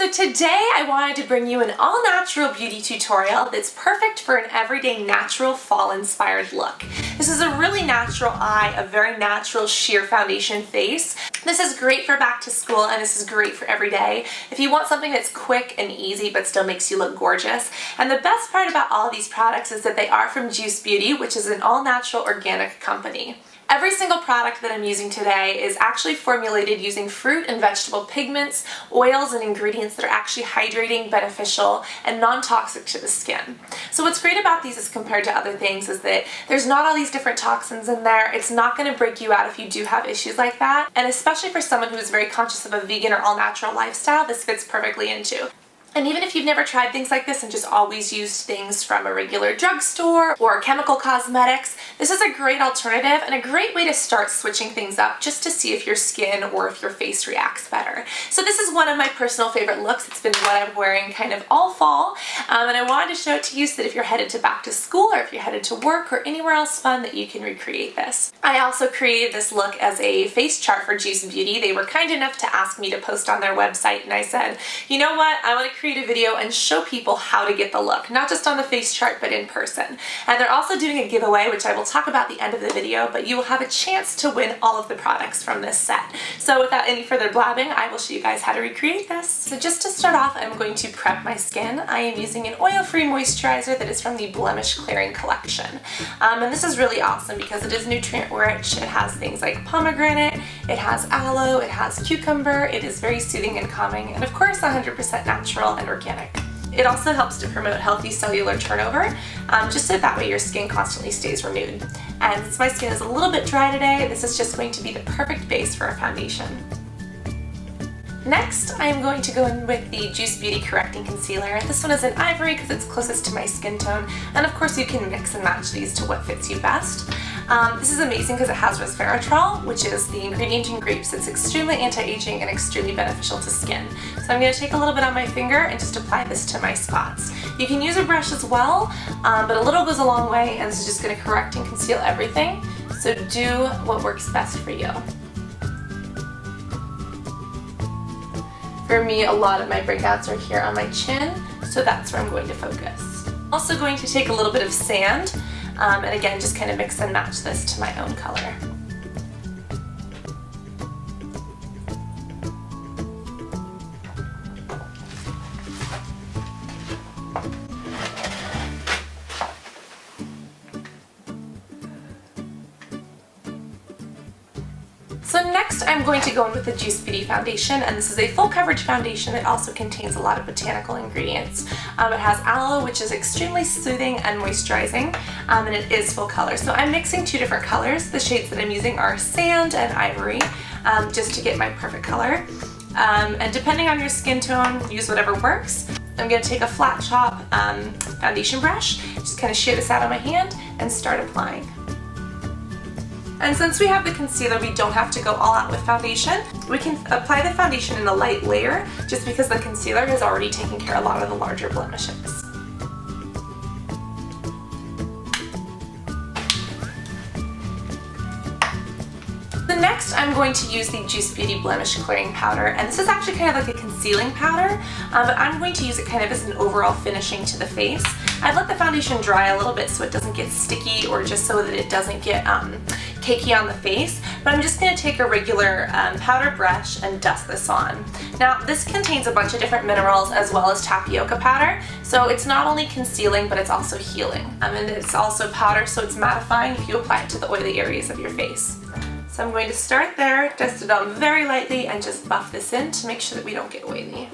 So today I wanted to bring you an all-natural beauty tutorial that's perfect for an everyday natural fall-inspired look. This is a really natural eye, a very natural sheer foundation face. This is great for back to school and this is great for every day. If you want something that's quick and easy but still makes you look gorgeous. And the best part about all of these products is that they are from Juice Beauty, which is an all-natural organic company. Every single product that I'm using today is actually formulated using fruit and vegetable pigments, oils, and ingredients that are actually hydrating, beneficial, and non-toxic to the skin. So what's great about these as compared to other things is that there's not all these different toxins in there. It's not going to break you out if you do have issues like that. And especially for someone who is very conscious of a vegan or all-natural lifestyle, this fits perfectly into. And even if you've never tried things like this and just always used things from a regular drugstore or chemical cosmetics, this is a great alternative and a great way to start switching things up just to see if your skin or if your face reacts better. So this is one of my personal favorite looks. It's been what I'm wearing kind of all fall, and I wanted to show it to you so that if you're headed to back to school or if you're headed to work or anywhere else fun that you can recreate this. I also created this look as a face chart for Juice Beauty. They were kind enough to ask me to post on their website, and I said, you know what, I want to create a video and show people how to get the look, not just on the face chart but in person. And they're also doing a giveaway, which I will talk about at the end of the video, but you will have a chance to win all of the products from this set. So without any further blabbing, I will show you guys how to recreate this. So just to start off, I'm going to prep my skin. I am using an oil-free moisturizer that is from the Blemish Clearing Collection. And this is really awesome because it is nutrient rich. It has things like pomegranate, it has aloe, it has cucumber, it is very soothing and calming, and of course 100% natural and organic. It also helps to promote healthy cellular turnover, just so that way your skin constantly stays renewed. And since my skin is a little bit dry today, this is just going to be the perfect base for a foundation. Next, I am going to go in with the Juice Beauty Correcting Concealer. This one is in ivory because it's closest to my skin tone, and of course you can mix and match these to what fits you best. This is amazing because it has resveratrol, which is the ingredient in grapes that's extremely anti-aging and extremely beneficial to skin. So I'm going to take a little bit on my finger and just apply this to my spots. You can use a brush as well, but a little goes a long way, and this is just going to correct and conceal everything. So do what works best for you. For me, a lot of my breakouts are here on my chin, so that's where I'm going to focus. Also going to take a little bit of sand, and again, just kind of mix and match this to my own color. So next I'm going to go in with the Juice Beauty foundation, and this is a full coverage foundation. It also contains a lot of botanical ingredients. It has aloe, which is extremely soothing and moisturizing, and it is full color. So I'm mixing two different colors. The shades that I'm using are sand and ivory, just to get my perfect color. And depending on your skin tone, use whatever works. I'm going to take a flat top foundation brush, just kind of shade this out on my hand and start applying. And since we have the concealer, we don't have to go all out with foundation. We can apply the foundation in a light layer just because the concealer has already taken care of a lot of the larger blemishes. So next I'm going to use the Juice Beauty Blemish Clearing Powder, and this is actually kind of like a concealing powder, but I'm going to use it kind of as an overall finishing to the face. I've let the foundation dry a little bit so it doesn't get sticky or just so that it doesn't get cakey on the face, but I'm just going to take a regular powder brush and dust this on. Now this contains a bunch of different minerals as well as tapioca powder, so it's not only concealing but it's also healing. And it's also powder, so it's mattifying if you apply it to the oily areas of your face. So I'm going to start there, dust it on very lightly, and just buff this in to make sure that we don't get oily.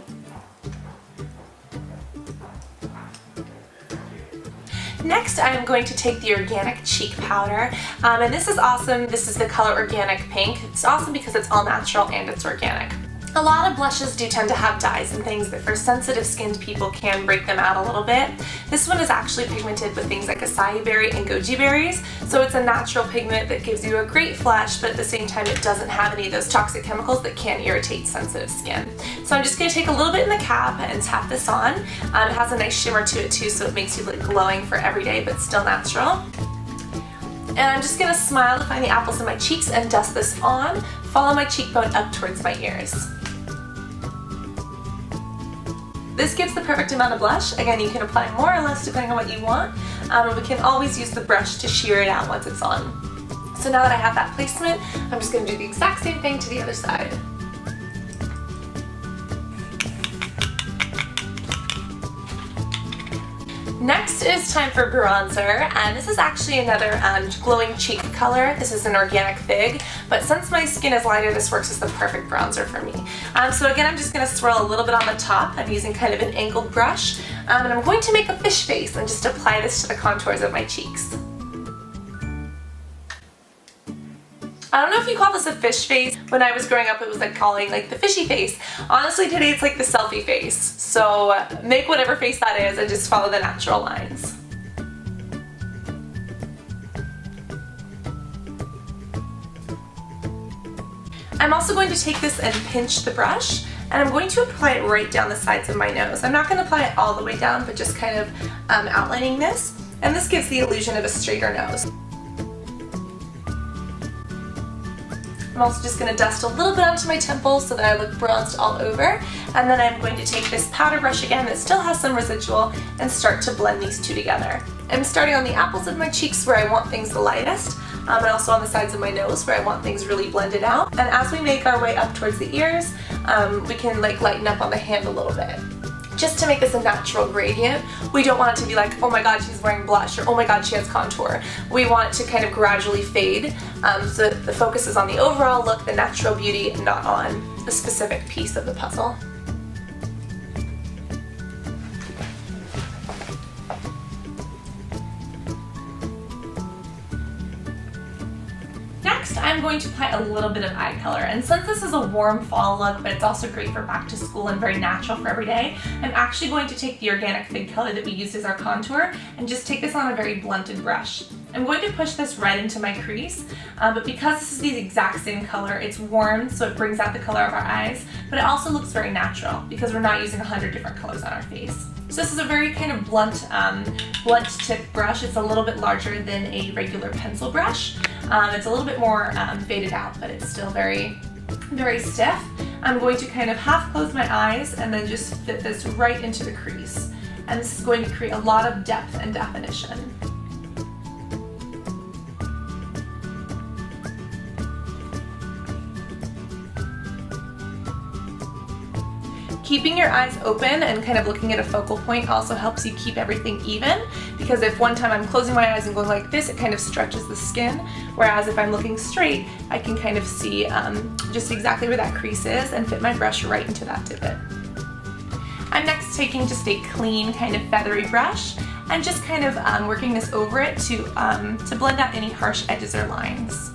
Next, I am going to take the Organic Cheek Powder, and this is awesome. This is the color Organic Pink. It's awesome because it's all natural and it's organic. A lot of blushes do tend to have dyes and things that for sensitive skinned people can break them out a little bit. This one is actually pigmented with things like acai berry and goji berries, so it's a natural pigment that gives you a great flush, but at the same time it doesn't have any of those toxic chemicals that can irritate sensitive skin. So I'm just going to take a little bit in the cap and tap this on. It has a nice shimmer to it too, so it makes you look glowing for every day but still natural. And I'm just going to smile to find the apples in my cheeks and dust this on. Follow my cheekbone up towards my ears. This gives the perfect amount of blush. Again, you can apply more or less depending on what you want. We can always use the brush to sheer it out once it's on. So now that I have that placement, I'm just going to do the exact same thing to the other side. Next is time for bronzer, and this is actually another glowing cheek color. This is an organic fig, but since my skin is lighter, this works as the perfect bronzer for me. So again, I'm just going to swirl a little bit on the top. I'm using kind of an angled brush, and I'm going to make a fish face and just apply this to the contours of my cheeks. I don't know if you call this a fish face. When I was growing up, it was like calling like the fishy face. Honestly, today it's like the selfie face. So make whatever face that is and just follow the natural lines. I'm also going to take this and pinch the brush, and I'm going to apply it right down the sides of my nose. I'm not going to apply it all the way down, but just kind of outlining this. And this gives the illusion of a straighter nose. I'm also just going to dust a little bit onto my temples so that I look bronzed all over, and then I'm going to take this powder brush again that still has some residual and start to blend these two together. I'm starting on the apples of my cheeks where I want things the lightest, and also on the sides of my nose where I want things really blended out. And as we make our way up towards the ears, we can like lighten up on the hand a little bit. Just to make this a natural gradient. We don't want it to be like, oh my god, she's wearing blush, or oh my god, she has contour. We want it to kind of gradually fade, so that the focus is on the overall look, the natural beauty, and not on a specific piece of the puzzle. Next, I'm going to apply a little bit of eye color, and since this is a warm fall look, but it's also great for back to school and very natural for every day, I'm actually going to take the organic fig color that we used as our contour and just take this on a very blunted brush. I'm going to push this right into my crease, but because this is the exact same color, it's warm, so it brings out the color of our eyes, but it also looks very natural because we're not using 100 different colors on our face. So this is a very kind of blunt tip brush. It's a little bit larger than a regular pencil brush. It's a little bit more faded out, but it's still very, very stiff. I'm going to kind of half close my eyes and then just fit this right into the crease. And this is going to create a lot of depth and definition. Keeping your eyes open and kind of looking at a focal point also helps you keep everything even, because if one time I'm closing my eyes and going like this, it kind of stretches the skin, whereas if I'm looking straight, I can kind of see just exactly where that crease is and fit my brush right into that divot. I'm next taking just a clean kind of feathery brush and just kind of working this over it to blend out any harsh edges or lines.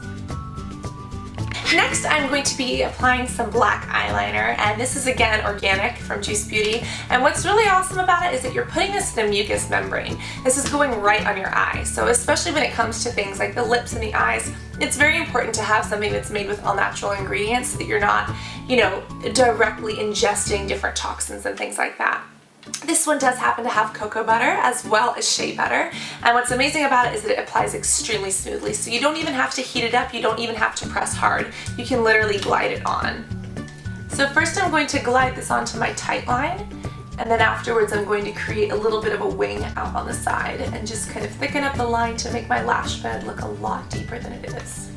Next, I'm going to be applying some black eyeliner, and this is again organic from Juice Beauty, and what's really awesome about it is that you're putting this in a mucous membrane. This is going right on your eye, so especially when it comes to things like the lips and the eyes, it's very important to have something that's made with all natural ingredients so that you're not, you know, directly ingesting different toxins and things like that. This one does happen to have cocoa butter as well as shea butter, and what's amazing about it is that it applies extremely smoothly, so you don't even have to heat it up, you don't even have to press hard, you can literally glide it on. So first I'm going to glide this onto my tight line, and then afterwards I'm going to create a little bit of a wing out on the side and just kind of thicken up the line to make my lash bed look a lot deeper than it is.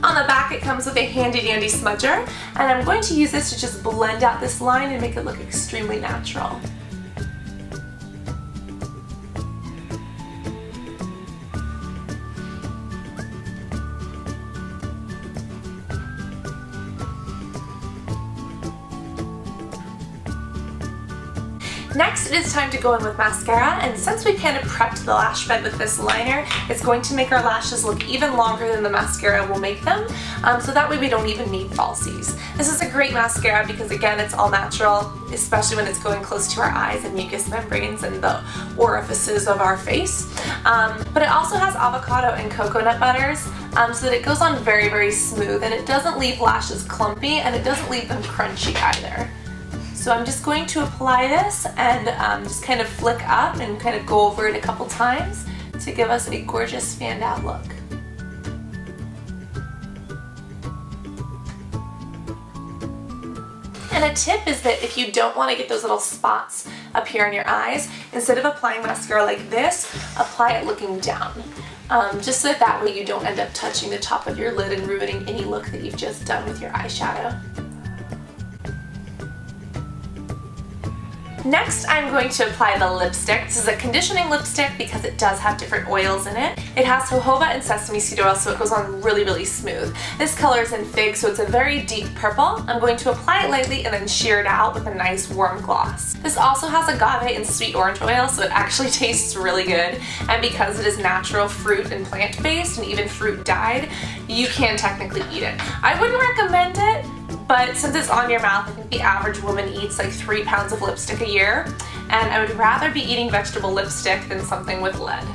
On the back it comes with a handy dandy smudger, and I'm going to use this to just blend out this line and make it look extremely natural. Next, it is time to go in with mascara, and since we kind of prepped the lash bed with this liner, it's going to make our lashes look even longer than the mascara will make them, so that way we don't even need falsies. This is a great mascara because again, it's all natural, especially when it's going close to our eyes and mucous membranes and the orifices of our face. But it also has avocado and coconut butters, so that it goes on very, very smooth, and it doesn't leave lashes clumpy, and it doesn't leave them crunchy either. So I'm just going to apply this and just kind of flick up and kind of go over it a couple times to give us a gorgeous standout look. And a tip is that if you don't want to get those little spots appear in your eyes, instead of applying mascara like this, apply it looking down. Just so that way you don't end up touching the top of your lid and ruining any look that you've just done with your eyeshadow. Next, I'm going to apply the lipstick. This is a conditioning lipstick because it does have different oils in it. It has jojoba and sesame seed oil, so it goes on really, really smooth. This color is in Fig, so it's a very deep purple. I'm going to apply it lightly and then sheer it out with a nice warm gloss. This also has agave and sweet orange oil, so it actually tastes really good. And because it is natural fruit and plant-based and even fruit dyed, you can technically eat it. I wouldn't recommend it, but since it's on your mouth, I think the average woman eats like 3 pounds of lipstick a year, and I would rather be eating vegetable lipstick than something with lead.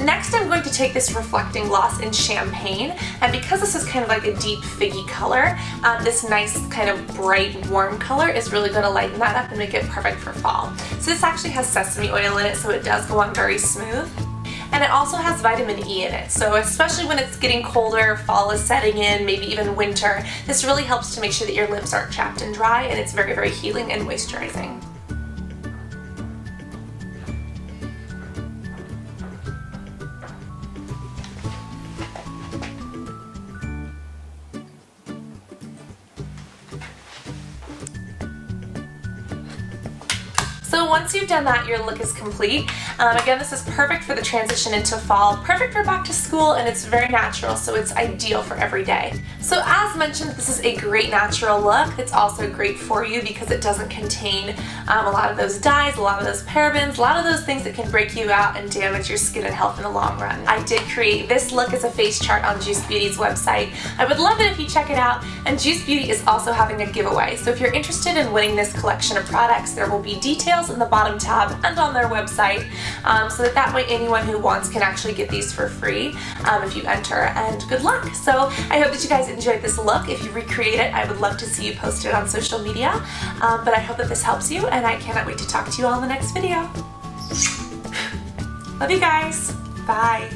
Next, I'm going to take this reflecting gloss in Champagne, and because this is kind of like a deep figgy color, this nice kind of bright warm color is really going to lighten that up and make it perfect for fall. So this actually has sesame oil in it, so it does go on very smooth. And it also has vitamin E in it, so especially when it's getting colder, fall is setting in, maybe even winter, this really helps to make sure that your lips aren't chapped and dry, and it's very, very healing and moisturizing. So once you've done that, your look is complete. Again, this is perfect for the transition into fall, perfect for back to school, and it's very natural, so it's ideal for every day. So as mentioned, this is a great natural look. It's also great for you because it doesn't contain a lot of those dyes, a lot of those parabens, a lot of those things that can break you out and damage your skin and health in the long run. I did create this look as a face chart on Juice Beauty's website. I would love it if you check it out, and Juice Beauty is also having a giveaway. So if you're interested in winning this collection of products, there will be details in the bottom tab and on their website, so that way anyone who wants can actually get these for free if you enter, and good luck. So I hope that you guys enjoyed this look. If you recreate it, I would love to see you post it on social media, but I hope that this helps you, and I cannot wait to talk to you all in the next video. Love you guys. Bye.